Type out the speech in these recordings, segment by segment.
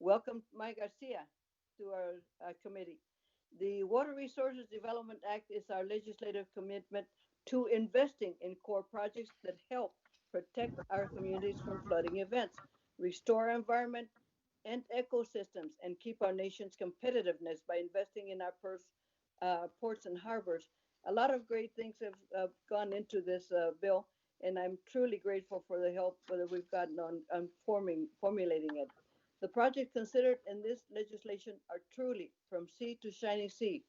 welcome Mike Garcia to our committee. The Water Resources Development Act is our legislative commitment to investing in core projects that help protect our communities from flooding events, restore our environment and ecosystems, and keep our nation's competitiveness by investing in our ports and harbors. A lot of great things have gone into this bill, and I'm truly grateful for the help that we've gotten on formulating it. The projects considered in this legislation are truly from sea to shining sea,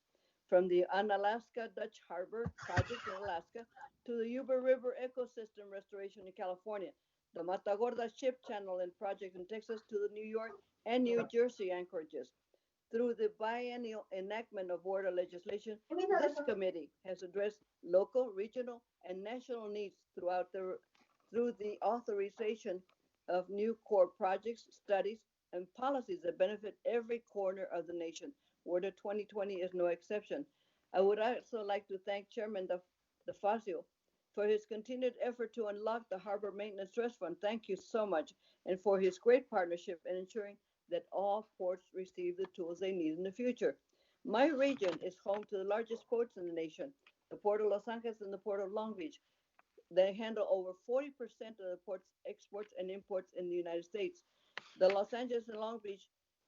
from the Unalaska Dutch Harbor project in Alaska to the Yuba River ecosystem restoration in California, the Matagorda Ship Channel and project in Texas to the New York and New Jersey anchorages. Through the biennial enactment of water legislation, this committee has addressed local, regional, and national needs through the authorization of new core projects, studies, and policies that benefit every corner of the nation. Water 2020 is no exception. I would also like to thank Chairman DeFazio for his continued effort to unlock the Harbor Maintenance Trust Fund. Thank you so much. And for his great partnership in ensuring that all ports receive the tools they need in the future. My region is home to the largest ports in the nation, the Port of Los Angeles and the Port of Long Beach. They handle over 40% of the port's exports and imports in the United States. The Los Angeles and Long Beach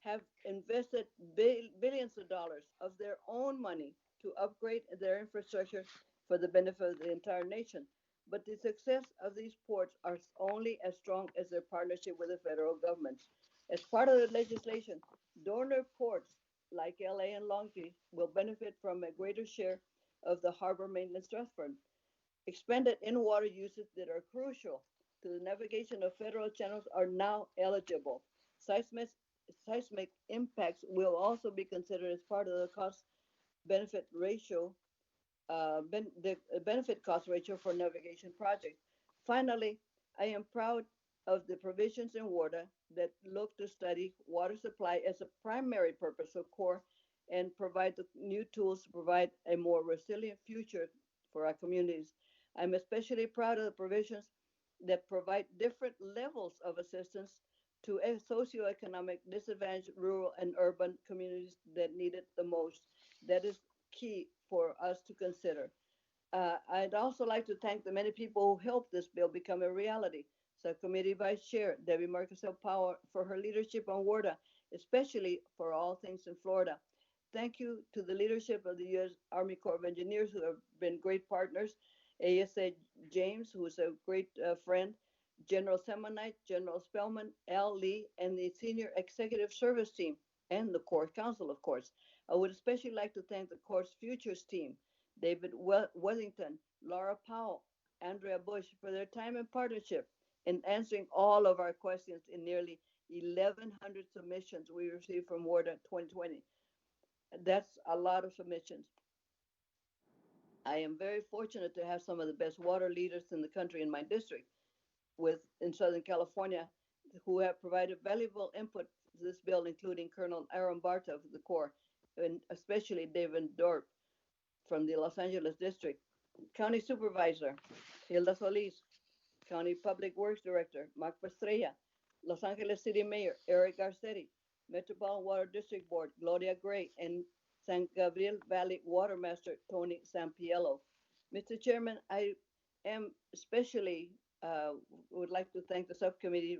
have invested billions of dollars of their own money to upgrade their infrastructure for the benefit of the entire nation. But the success of these ports are only as strong as their partnership with the federal government. As part of the legislation, donor ports like LA and Long Beach will benefit from a greater share of the Harbor Maintenance Trust Fund. Expanded in-water uses that are crucial to the navigation of federal channels are now eligible. Seismic, seismic impacts will also be considered as part of the cost benefit ratio, the benefit cost ratio for navigation projects. Finally, I am proud of the provisions in WARDA that look to study water supply as a primary purpose of CORE and provide the new tools to provide a more resilient future for our communities. I'm especially proud of the provisions that provide different levels of assistance to socioeconomic disadvantaged rural and urban communities that need it the most. That is key for us to consider. I'd also like to thank the many people who helped this bill become a reality. Subcommittee Vice Chair Debbie Marcusel Power for her leadership on WARDA, especially for all things in Florida. Thank you to the leadership of the U.S. Army Corps of Engineers who have been great partners, ASA James, who is a great friend, General Semonite, General Spellman, Al Lee, and the senior executive service team, and the Corps Council, of course. I would especially like to thank the Corps Futures team, David Wellington, Laura Powell, Andrea Bush, for their time and partnership in answering all of our questions in nearly 1,100 submissions we received from WARDA 2020. That's a lot of submissions. I am very fortunate to have some of the best water leaders in the country in my district in Southern California who have provided valuable input to this bill, including Colonel Aaron Barta of the Corps, and especially David Dorp from the Los Angeles District, County Supervisor Hilda Solis, County Public Works Director Mark Pastrella, Los Angeles City Mayor Eric Garcetti, Metropolitan Water District Board Gloria Gray, and San Gabriel Valley Water Master Tony Sampiello. Mr. Chairman, I am especially would like to thank the subcommittee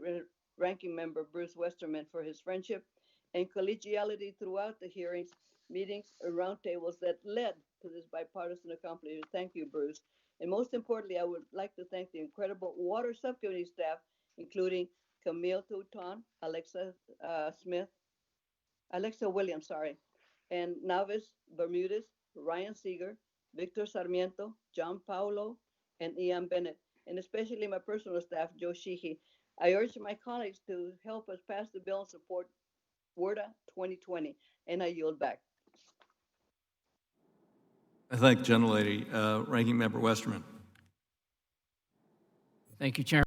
ranking member Bruce Westerman for his friendship and collegiality throughout the hearings, meetings, and roundtables that led to this bipartisan accomplishment. Thank you, Bruce. And most importantly, I would like to thank the incredible water subcommittee staff, including Camille Touton, Alexa Williams, sorry, and Navis Bermudez, Ryan Seeger, Victor Sarmiento, John Paulo, and Ian Bennett, and especially my personal staff, Joe Sheehy. I urge my colleagues to help us pass the bill and support WORDA 2020, and I yield back. I thank the gentlelady. Ranking Member Westerman. Thank you, Chairman.